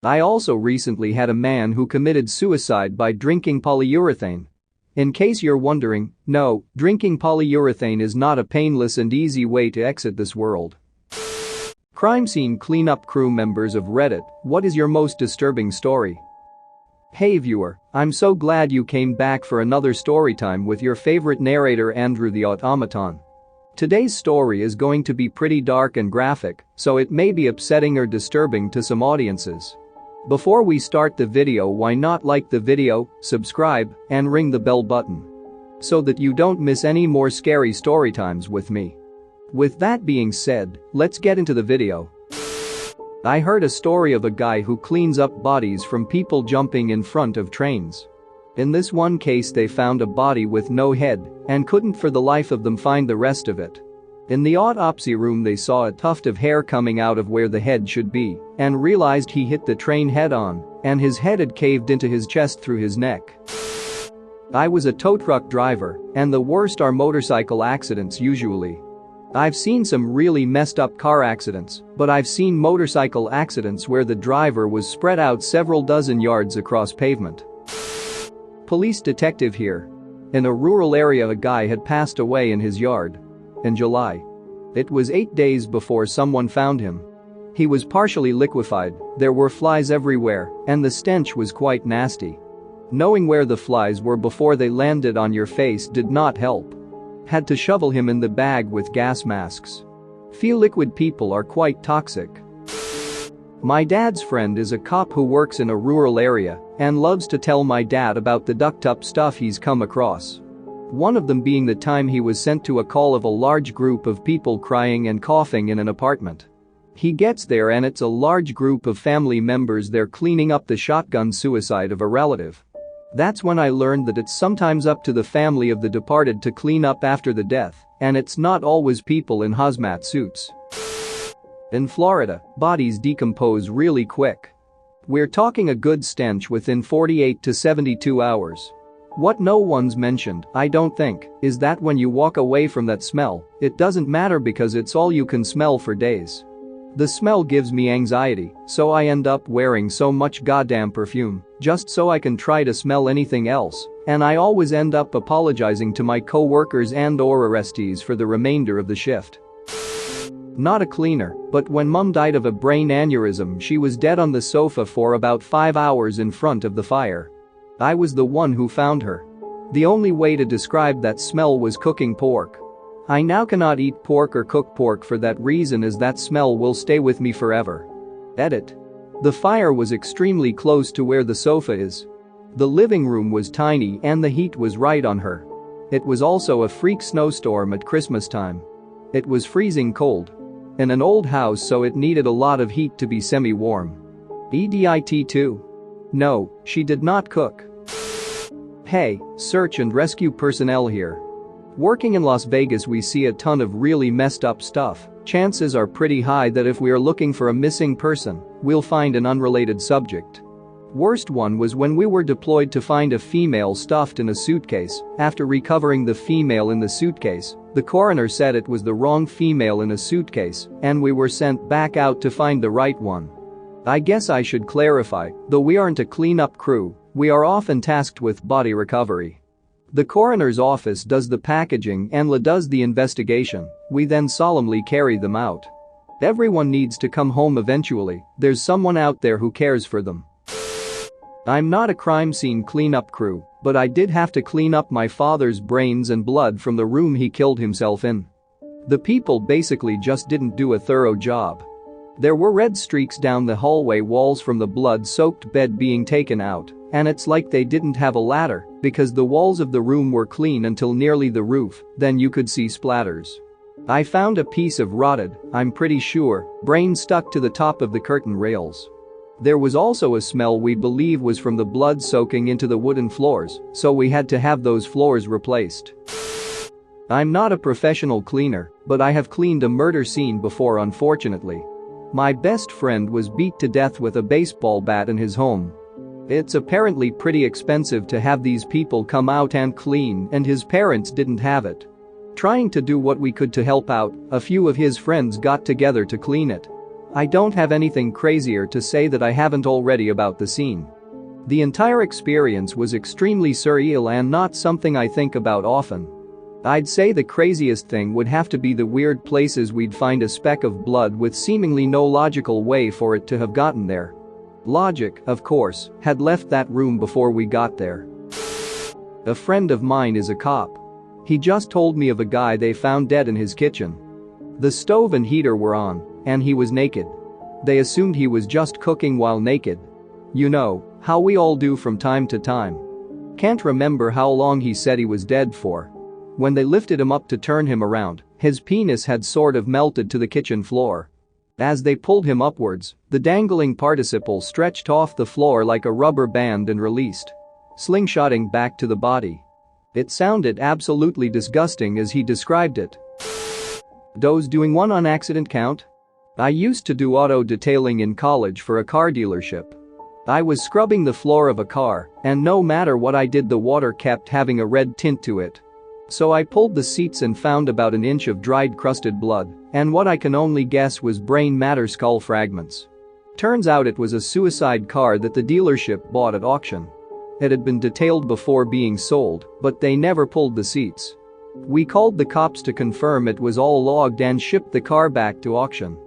I also recently had a man who committed suicide by drinking polyurethane. In case you're wondering, no, drinking polyurethane is not a painless and easy way to exit this world. Crime scene cleanup crew members of Reddit, what is your most disturbing story? Hey viewer, I'm so glad you came back for another story time with your favorite narrator Andrew the Automaton. Today's story is going to be pretty dark and graphic, so it may be upsetting or disturbing to some audiences. Before we start the video, why not like the video, subscribe, and ring the bell button so that you don't miss any more scary story times with me. With that being said, let's get into the video. I heard a story of a guy who cleans up bodies from people jumping in front of trains. In this one case, they found a body with no head and couldn't for the life of them find the rest of it. In the autopsy room, they saw a tuft of hair coming out of where the head should be and realized he hit the train head-on and his head had caved into his chest through his neck. I was a tow truck driver, and the worst are motorcycle accidents usually. I've seen some really messed up car accidents, but I've seen motorcycle accidents where the driver was spread out several dozen yards across pavement. Police detective here. In a rural area, a guy had passed away in his yard. In July. It was 8 days before someone found him. He was partially liquefied, there were flies everywhere, and the stench was quite nasty. Knowing where the flies were before they landed on your face did not help. Had to shovel him in the bag with gas masks. Few liquid people are quite toxic. My dad's friend is a cop who works in a rural area and loves to tell my dad about the ducked up stuff he's come across. One of them being the time he was sent to a call of a large group of people crying and coughing in an apartment. He gets there and it's a large group of family members there cleaning up the shotgun suicide of a relative. That's when I learned that it's sometimes up to the family of the departed to clean up after the death, and it's not always people in hazmat suits. In Florida, bodies decompose really quick. We're talking a good stench within 48 to 72 hours. What no one's mentioned, I don't think, is that when you walk away from that smell, it doesn't matter because it's all you can smell for days. The smell gives me anxiety, so I end up wearing so much goddamn perfume, just so I can try to smell anything else, and I always end up apologizing to my co-workers and/or arrestees for the remainder of the shift. Not a cleaner, but when mom died of a brain aneurysm, she was dead on the sofa for about 5 hours in front of the fire. I was the one who found her. The only way to describe that smell was cooking pork. I now cannot eat pork or cook pork for that reason, as that smell will stay with me forever. Edit. The fire was extremely close to where the sofa is. The living room was tiny and the heat was right on her. It was also a freak snowstorm at Christmas time. It was freezing cold. In an old house, so it needed a lot of heat to be semi-warm. EDIT too. No, she did not cook. Hey, search and rescue personnel here. Working in Las Vegas, we see a ton of really messed up stuff. Chances are pretty high that if we are looking for a missing person, we'll find an unrelated subject. Worst one was when we were deployed to find a female stuffed in a suitcase. After recovering the female in the suitcase, the coroner said it was the wrong female in a suitcase, and we were sent back out to find the right one. I guess I should clarify, though we aren't a cleanup crew, we are often tasked with body recovery. The coroner's office does the packaging and does the investigation, we then solemnly carry them out. Everyone needs to come home eventually, there's someone out there who cares for them. I'm not a crime scene cleanup crew, but I did have to clean up my father's brains and blood from the room he killed himself in. The people basically just didn't do a thorough job. There were red streaks down the hallway walls from the blood-soaked bed being taken out, and it's like they didn't have a ladder because the walls of the room were clean until nearly the roof, then you could see splatters. I found a piece of rotted, I'm pretty sure, brain stuck to the top of the curtain rails. There was also a smell we believe was from the blood soaking into the wooden floors, so we had to have those floors replaced. I'm not a professional cleaner, but I have cleaned a murder scene before, unfortunately. My best friend was beat to death with a baseball bat in his home. It's apparently pretty expensive to have these people come out and clean, and his parents didn't have it. Trying to do what we could to help out, a few of his friends got together to clean it. I don't have anything crazier to say that I haven't already about the scene. The entire experience was extremely surreal and not something I think about often. I'd say the craziest thing would have to be the weird places we'd find a speck of blood with seemingly no logical way for it to have gotten there. Logic, of course, had left that room before we got there. A friend of mine is a cop. He just told me of a guy they found dead in his kitchen. The stove and heater were on, and he was naked. They assumed he was just cooking while naked. You know, how we all do from time to time. Can't remember how long he said he was dead for. When they lifted him up to turn him around, his penis had sort of melted to the kitchen floor. As they pulled him upwards, the dangling participle stretched off the floor like a rubber band and released, slingshotting back to the body. It sounded absolutely disgusting as he described it. Does doing one on accident count? I used to do auto detailing in college for a car dealership. I was scrubbing the floor of a car, and no matter what I did, the water kept having a red tint to it. So I pulled the seats and found about an inch of dried crusted blood, and what I can only guess was brain matter skull fragments. Turns out it was a suicide car that the dealership bought at auction. It had been detailed before being sold, but they never pulled the seats. We called the cops to confirm it was all logged and shipped the car back to auction.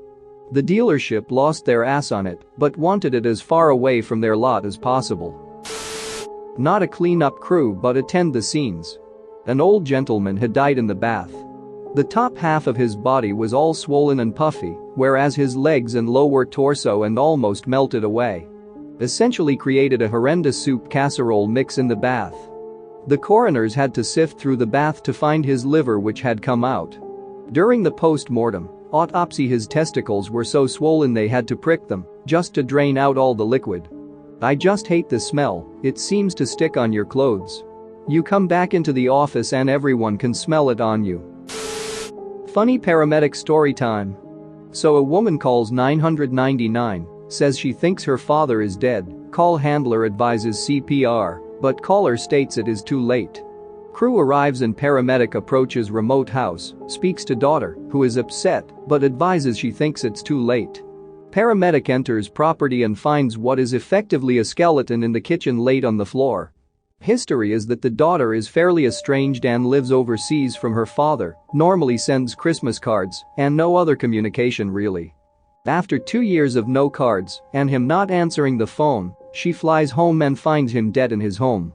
The dealership lost their ass on it, but wanted it as far away from their lot as possible. Not a cleanup crew but attend the scenes. An old gentleman had died in the bath. The top half of his body was all swollen and puffy, whereas his legs and lower torso and almost melted away. Essentially created a horrendous soup casserole mix in the bath. The coroners had to sift through the bath to find his liver, which had come out. During the post-mortem autopsy, his testicles were so swollen they had to prick them just to drain out all the liquid. I just hate the smell, it seems to stick on your clothes. You come back into the office and everyone can smell it on you. Funny paramedic story time. So a woman calls 999, says she thinks her father is dead. Call handler advises CPR, but caller states it is too late. Crew arrives and paramedic approaches remote house, speaks to daughter, who is upset, but advises she thinks it's too late. Paramedic enters property and finds what is effectively a skeleton in the kitchen laid on the floor. History is that the daughter is fairly estranged and lives overseas from her father, normally sends Christmas cards, and no other communication really. After 2 years of no cards and him not answering the phone, she flies home and finds him dead in his home.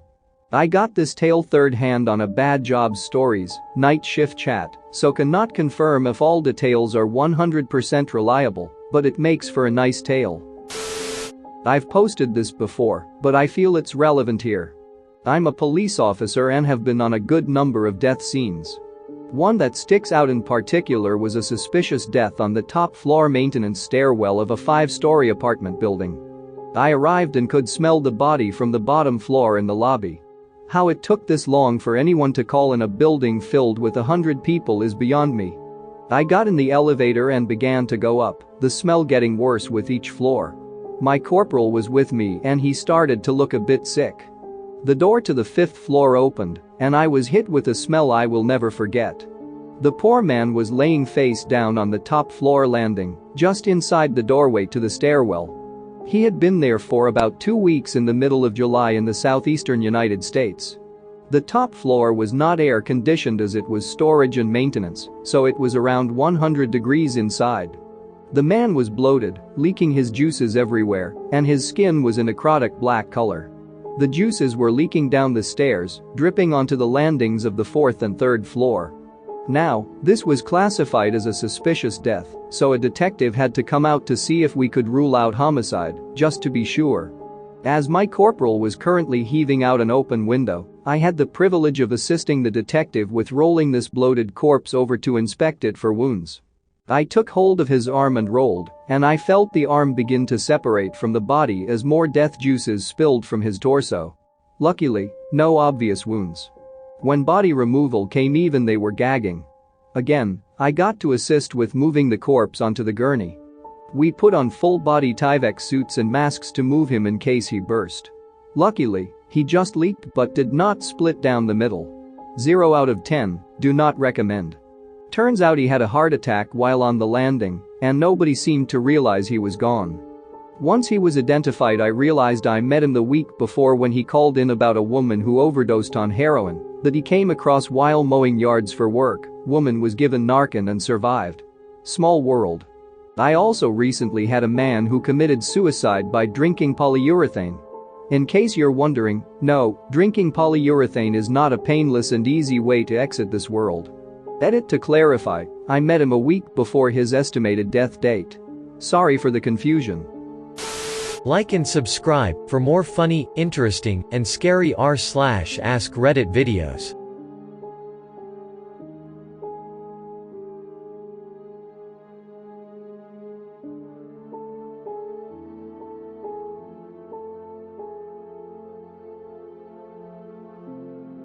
I got this tale third hand on a Bad Jobs Stories night shift chat, so cannot confirm if all details are 100% reliable, but it makes for a nice tale. I've posted this before, but I feel it's relevant here. I'm a police officer and have been on a good number of death scenes. One that sticks out in particular was a suspicious death on the top floor maintenance stairwell of a 5-story apartment building. I arrived and could smell the body from the bottom floor in the lobby. How it took this long for anyone to call in a building filled with 100 people is beyond me. I got in the elevator and began to go up, the smell getting worse with each floor. My corporal was with me and he started to look a bit sick. The door to the 5th floor opened, and I was hit with a smell I will never forget. The poor man was laying face down on the top floor landing, just inside the doorway to the stairwell. He had been there for about 2 weeks in the middle of July in the southeastern United States. The top floor was not air conditioned as it was storage and maintenance, so it was around 100 degrees inside. The man was bloated, leaking his juices everywhere, and his skin was a necrotic black color. The juices were leaking down the stairs, dripping onto the landings of the 4th and 3rd floor. Now, this was classified as a suspicious death, so a detective had to come out to see if we could rule out homicide, just to be sure. As my corporal was currently heaving out an open window, I had the privilege of assisting the detective with rolling this bloated corpse over to inspect it for wounds. I took hold of his arm and rolled, and I felt the arm begin to separate from the body as more death juices spilled from his torso. Luckily, no obvious wounds. When body removal came, even they were gagging. Again, I got to assist with moving the corpse onto the gurney. We put on full-body Tyvek suits and masks to move him in case he burst. Luckily, he just leaked but did not split down the middle. 0 out of 10, do not recommend. Turns out he had a heart attack while on the landing, and nobody seemed to realize he was gone. Once he was identified, I realized I met him the week before when he called in about a woman who overdosed on heroin that he came across while mowing yards for work. Woman was given Narcan and survived. Small world. I also recently had a man who committed suicide by drinking polyurethane. In case you're wondering, no, drinking polyurethane is not a painless and easy way to exit this world. Edit to clarify, I met him a week before his estimated death date. Sorry for the confusion. Like and subscribe for more funny, interesting, and scary r/ask Reddit videos.